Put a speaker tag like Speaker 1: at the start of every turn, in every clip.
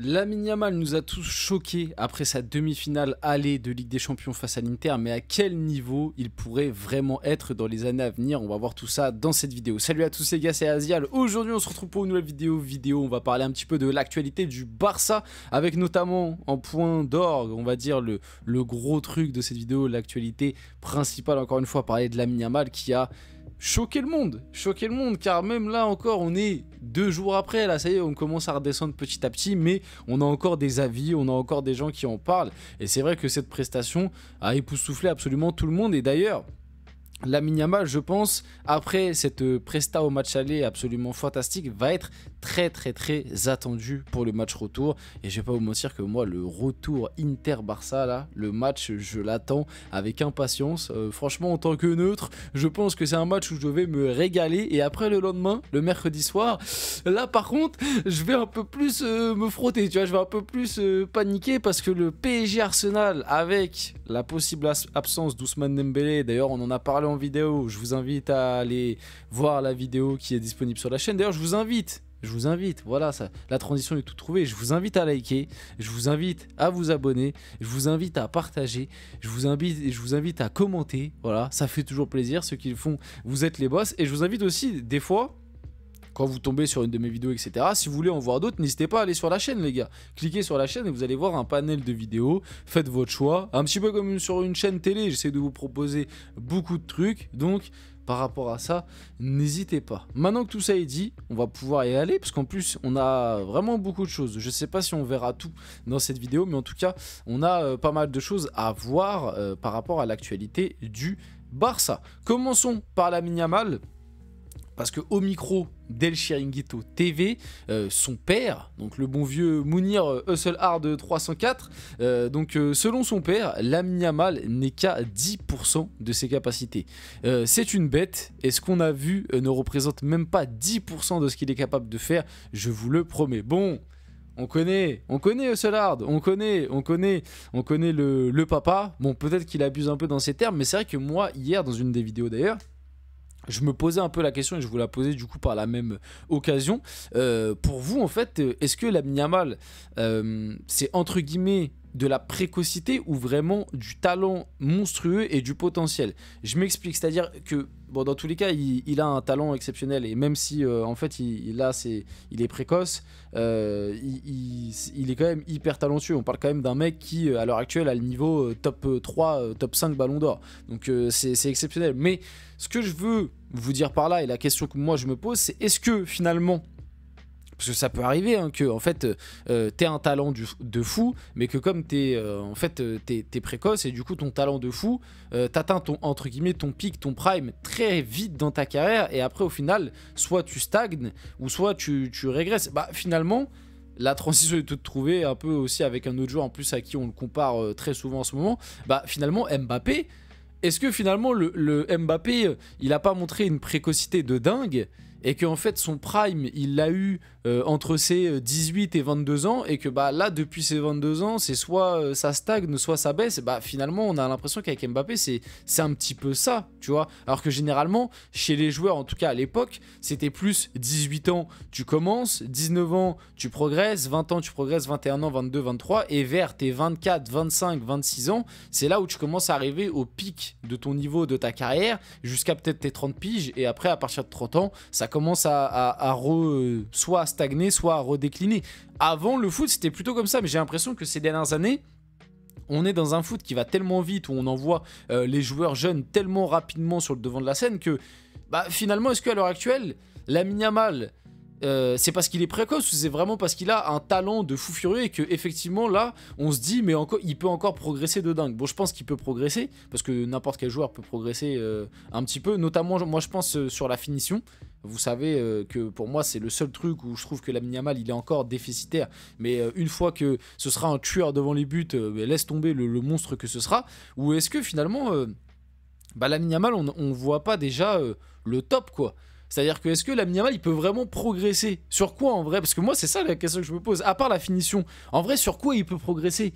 Speaker 1: Lamine Yamal nous a tous choqués après sa demi-finale aller de Ligue des Champions face à l'Inter, mais à quel niveau il pourrait vraiment être dans les années à venir? On va voir tout ça dans cette vidéo. Salut à tous les gars, c'est Azial. Aujourd'hui on se retrouve pour une nouvelle vidéo. On va parler un petit peu de l'actualité du Barça, avec notamment en point d'orgue, on va dire le gros truc de cette vidéo, l'actualité principale, encore une fois, parler de Lamine Yamal qui a choqué le monde, car même là encore, on est 2 jours après, là ça y est, on commence à redescendre petit à petit, mais on a encore des avis, on a encore des gens qui en parlent, et c'est vrai que cette prestation a époustouflé absolument tout le monde, et d'ailleurs, Lamine Yamal, je pense, après cette presta au match aller absolument fantastique, va être très attendu pour le match retour. Et je vais pas vous mentir que moi, le retour Inter-Barça, là, le match, je l'attends avec impatience. Franchement, en tant que neutre, je pense que c'est un match où je vais me régaler. Et après, le lendemain, le mercredi soir, là, par contre, je vais un peu plus me frotter, tu vois, je vais un peu plus paniquer parce que le PSG Arsenal, avec la possible absence d'Ousmane Dembélé, d'ailleurs, on en a parlé en vidéo, je vous invite à aller voir la vidéo qui est disponible sur la chaîne. D'ailleurs, je vous invite, voilà, ça, la transition est tout trouvée. Je vous invite à liker, je vous invite à vous abonner, je vous invite à partager, je vous invite à commenter. Voilà, ça fait toujours plaisir. Ceux qui le font, vous êtes les boss. Et je vous invite aussi, des fois, quand vous tombez sur une de mes vidéos, etc., si vous voulez en voir d'autres, n'hésitez pas à aller sur la chaîne, les gars. Cliquez sur la chaîne et vous allez voir un panel de vidéos. Faites votre choix. Un petit peu comme sur une chaîne télé, j'essaie de vous proposer beaucoup de trucs. Donc, par rapport à ça, n'hésitez pas. Maintenant que tout ça est dit, on va pouvoir y aller, parce qu'en plus, on a vraiment beaucoup de choses. Je ne sais pas si on verra tout dans cette vidéo, mais en tout cas, on a pas mal de choses à voir par rapport à l'actualité du Barça. Commençons par Lamine Yamal. Parce que au micro d'El Chiringuito TV, son père, donc le bon vieux Mounir Hustlehard 304, selon son père, Lamine Yamal n'est qu'à 10% de ses capacités. C'est une bête, et ce qu'on a vu ne représente même pas 10% de ce qu'il est capable de faire, je vous le promets. Bon, on connaît Hustlehard, on connaît le papa. Bon, peut-être qu'il abuse un peu dans ses termes, mais c'est vrai que moi, hier, dans une des vidéos d'ailleurs, je me posais un peu la question et je vous la posais du coup par la même occasion. Pour vous, en fait, est-ce que Lamine Yamal, c'est entre guillemets de la précocité ou vraiment du talent monstrueux et du potentiel? Je m'explique, c'est-à-dire que bon, dans tous les cas, il a un talent exceptionnel, et même si en fait il est précoce, il est quand même hyper talentueux. On parle quand même d'un mec qui à l'heure actuelle a le niveau top 3, top 5 ballon d'or, donc c'est exceptionnel. Mais ce que je veux vous dire par là, et la question que moi je me pose, c'est est-ce que finalement, parce que ça peut arriver, hein, que en fait t'es un talent de fou, mais que comme t'es précoce, et du coup ton talent de fou, t'atteins ton, entre guillemets, ton pic, ton prime très vite dans ta carrière, et après au final, soit tu stagnes, ou soit tu régresses. Bah finalement, la transition est toute trouvée, un peu aussi avec un autre joueur en plus à qui on le compare très souvent en ce moment. Bah finalement Mbappé, est-ce que finalement le Mbappé, il a pas montré une précocité de dingue, et qu'en fait son prime il l'a eu entre ses 18 et 22 ans, et que bah là depuis ses 22 ans c'est soit ça stagne, soit ça baisse? Et bah finalement on a l'impression qu'avec Mbappé c'est un petit peu ça, tu vois, alors que généralement chez les joueurs, en tout cas à l'époque, c'était plus 18 ans tu commences, 19 ans tu progresses, 20 ans tu progresses, 21 ans, 22, 23, et vers tes 24, 25, 26 ans, c'est là où tu commences à arriver au pic de ton niveau de ta carrière, jusqu'à peut-être tes 30 piges, et après à partir de 30 ans ça commence soit à stagner, soit à redécliner. Avant, le foot c'était plutôt comme ça, mais j'ai l'impression que ces dernières années on est dans un foot qui va tellement vite, où on envoie les joueurs jeunes tellement rapidement sur le devant de la scène, que bah, finalement, est-ce qu'à l'heure actuelle, Lamine Yamal, c'est parce qu'il est précoce, ou c'est vraiment parce qu'il a un talent de fou furieux, et que effectivement là on se dit mais encore, il peut encore progresser de dingue? Bon, je pense qu'il peut progresser, parce que n'importe quel joueur peut progresser un petit peu, notamment moi je pense sur la finition. Vous savez que pour moi c'est le seul truc où je trouve que Lamine Yamal il est encore déficitaire, mais une fois que ce sera un tueur devant les buts, laisse tomber le monstre que ce sera. Ou est-ce que finalement Lamine Yamal, on voit pas déjà le top, quoi? C'est-à-dire que est-ce que Lamine Yamal il peut vraiment progresser? Sur quoi en vrai? Parce que moi c'est ça la question que je me pose, à part la finition, en vrai sur quoi il peut progresser?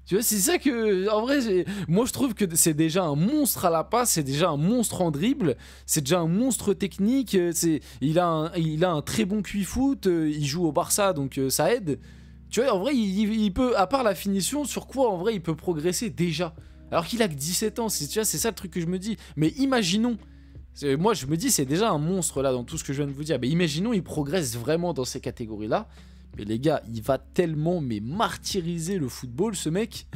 Speaker 1: Tu vois, c'est ça que, en vrai, moi je trouve que c'est déjà un monstre à la passe, c'est déjà un monstre en dribble, c'est déjà un monstre technique, il a un très bon QI foot, il joue au Barça, donc ça aide. Tu vois, en vrai, il peut, à part la finition, sur quoi, en vrai, il peut progresser déjà? Alors qu'il a que 17 ans, tu vois, c'est ça le truc que je me dis. Mais imaginons, moi je me dis, c'est déjà un monstre là dans tout ce que je viens de vous dire. Mais imaginons, il progresse vraiment dans ces catégories-là. Mais les gars, il va tellement martyriser le football, ce mec.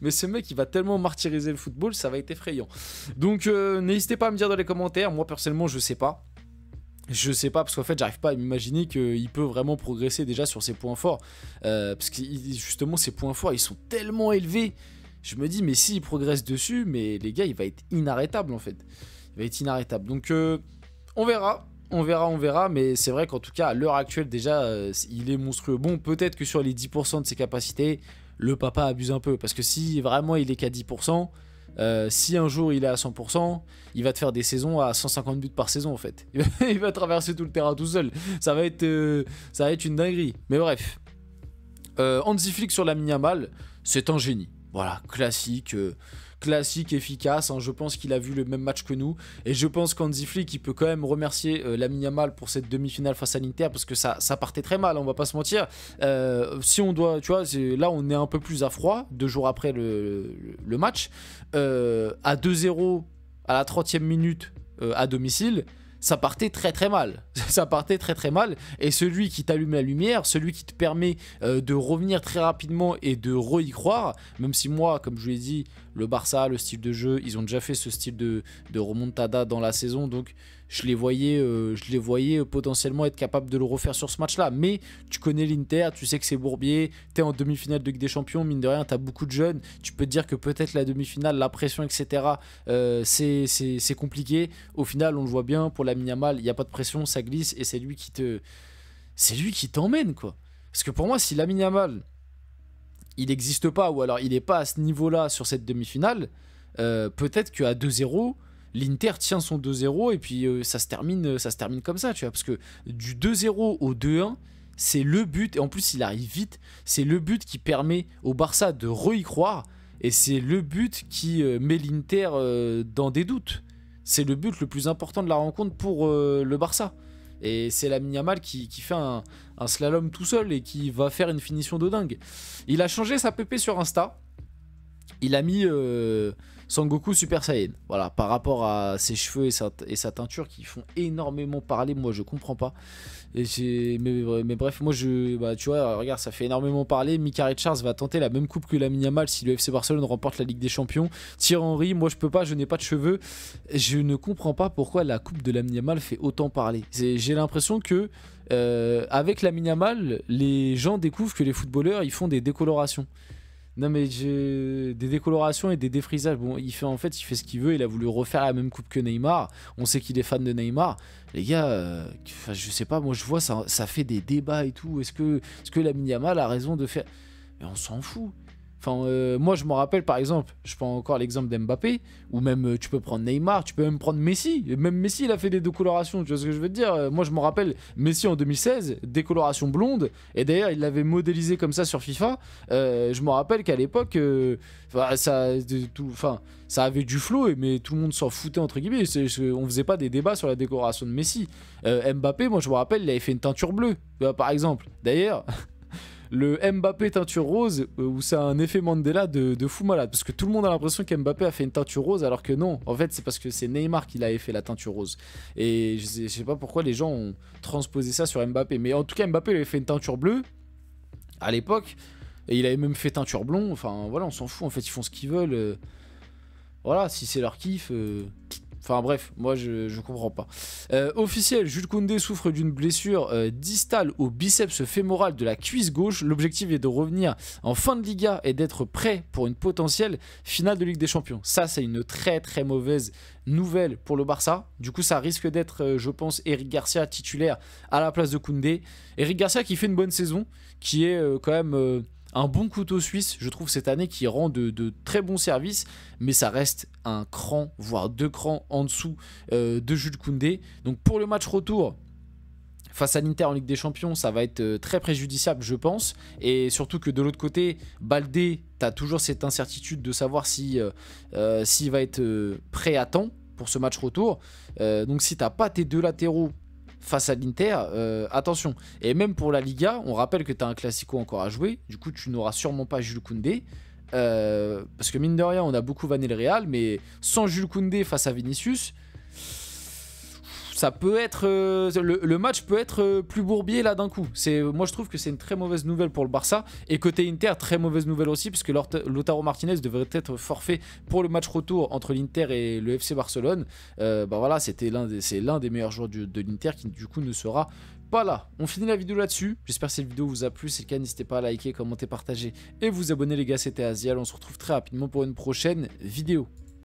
Speaker 1: Mais ce mec, il va tellement martyriser le football, ça va être effrayant. Donc, n'hésitez pas à me dire dans les commentaires. Moi, personnellement, je sais pas. Je sais pas, parce qu'en fait, j'arrive pas à m'imaginer qu'il peut vraiment progresser déjà sur ses points forts. Parce que justement, ses points forts, ils sont tellement élevés. Je me dis, mais s'il progresse dessus, mais les gars, il va être inarrêtable en fait. Il va être inarrêtable. Donc, on verra. On verra, mais c'est vrai qu'en tout cas, à l'heure actuelle, déjà, il est monstrueux. Bon, peut-être que sur les 10% de ses capacités, le papa abuse un peu. Parce que si vraiment il est qu'à 10%, si un jour il est à 100%, il va te faire des saisons à 150 buts par saison en fait. Il va traverser tout le terrain tout seul. Ça va être une dinguerie. Mais bref. Hansi Flick sur Lamine Yamal, c'est un génie. Voilà, classique, efficace. Hein. Je pense qu'il a vu le même match que nous. Et je pense qu'Hansi Flick, il peut quand même remercier Lamine Yamal pour cette demi-finale face à l'Inter. Parce que ça partait très mal, on va pas se mentir. Si on doit, tu vois, là on est un peu plus à froid, 2 jours après le match. À 2-0 à la 30e minute à domicile. Ça partait très très mal. Ça partait très très mal. Et celui qui t'allume la lumière, celui qui te permet de revenir très rapidement et de y croire, même si moi, comme je vous l'ai dit, le Barça, le style de jeu, ils ont déjà fait ce style de remontada dans la saison, donc je les voyais potentiellement être capables de le refaire sur ce match-là. Mais tu connais l'Inter, tu sais que c'est Bourbier, t'es en demi-finale de Ligue des Champions, mine de rien, t'as beaucoup de jeunes, tu peux te dire que peut-être la demi-finale, la pression, etc., c'est compliqué. Au final, on le voit bien, pour Lamine Yamal, il n'y a pas de pression, ça glisse, et c'est lui qui t'emmène, quoi. Parce que pour moi, si Lamine Yamal, il n'existe pas, ou alors il n'est pas à ce niveau-là sur cette demi-finale, peut-être qu'à 2-0, l'Inter tient son 2-0 et puis ça se termine comme ça, tu vois, parce que du 2-0 au 2-1, c'est le but, et en plus il arrive vite, c'est le but qui permet au Barça de y croire, et c'est le but qui met l'Inter dans des doutes. C'est le but le plus important de la rencontre pour le Barça. Et c'est Lamine Yamal qui fait un slalom tout seul et qui va faire une finition de dingue. Il a changé sa PP sur Insta. Il a mis Sangoku Super Saiyan. Voilà, par rapport à ses cheveux et sa teinture qui font énormément parler. Moi, je comprends pas. Mais bref, moi, tu vois, regarde, ça fait énormément parler. Mika Richards va tenter la même coupe que Lamine Yamal si le FC Barcelone remporte la Ligue des Champions. Thierry Henry, moi, je peux pas, je n'ai pas de cheveux. Je ne comprends pas pourquoi la coupe de Lamine Yamal fait autant parler. J'ai l'impression que avec Lamine Yamal, les gens découvrent que les footballeurs, ils font des décolorations. Non mais des décolorations et des défrisages. Bon, il fait ce qu'il veut. Il a voulu refaire la même coupe que Neymar. On sait qu'il est fan de Neymar. Les gars, je sais pas. Moi, je vois ça fait des débats et tout. Est-ce que Lamine Yamal a raison de faire? Mais on s'en fout. Enfin, moi, je me rappelle, par exemple, je prends encore l'exemple d'Mbappé, ou même tu peux prendre Neymar, tu peux même prendre Messi. Même Messi, il a fait des décolorations, tu vois ce que je veux te dire? Moi, je me rappelle Messi en 2016, décoloration blonde, et d'ailleurs, il l'avait modélisé comme ça sur FIFA. Je me rappelle qu'à l'époque, ça avait du flow, mais tout le monde s'en foutait, entre guillemets. On faisait pas des débats sur la décoloration de Messi. Mbappé, moi, je me rappelle, il avait fait une teinture bleue, par exemple. D'ailleurs... Le Mbappé teinture rose, où ça a un effet Mandela de fou malade. Parce que tout le monde a l'impression qu'Mbappé a fait une teinture rose, alors que non. En fait, c'est parce que c'est Neymar qui l'avait fait, la teinture rose. Et je sais pas pourquoi les gens ont transposé ça sur Mbappé. Mais en tout cas, Mbappé il avait fait une teinture bleue à l'époque. Et il avait même fait teinture blonde. Enfin, voilà, on s'en fout. En fait, ils font ce qu'ils veulent. Voilà, si c'est leur kiff... Enfin bref, moi je comprends pas. Officiel, Jules Koundé souffre d'une blessure distale au biceps fémoral de la cuisse gauche. L'objectif est de revenir en fin de Liga et d'être prêt pour une potentielle finale de Ligue des Champions. Ça, c'est une très très mauvaise nouvelle pour le Barça. Du coup, ça risque d'être, je pense, Eric Garcia titulaire à la place de Koundé. Eric Garcia qui fait une bonne saison, qui est quand même... un bon couteau suisse, je trouve, cette année, qui rend de très bons services, mais ça reste un cran, voire 2 crans en dessous de Jules Koundé. Donc pour le match retour face à l'Inter en Ligue des Champions, ça va être très préjudiciable, je pense. Et surtout que de l'autre côté, Baldé, tu as toujours cette incertitude de savoir s'il va être prêt à temps pour ce match retour. Donc si tu n'as pas tes 2 latéraux face à l'Inter, attention. Et même pour la Liga, on rappelle que tu as un Classico encore à jouer, du coup tu n'auras sûrement pas Jules Koundé. Parce que mine de rien, on a beaucoup vanné le Real, mais sans Jules Koundé face à Vinicius, ça peut être le match peut être plus bourbier là d'un coup. Moi je trouve que c'est une très mauvaise nouvelle pour le Barça, et côté Inter, très mauvaise nouvelle aussi, parce que Lautaro Martinez devrait être forfait pour le match retour entre l'Inter et le FC Barcelone. Bah voilà, c'est l'un des meilleurs joueurs de l'Inter qui du coup ne sera pas là. On finit la vidéo là-dessus. J'espère que cette vidéo vous a plu. Si c'est le cas, n'hésitez pas à liker, commenter, partager et vous abonner les gars. C'était Azial. On se retrouve très rapidement pour une prochaine vidéo.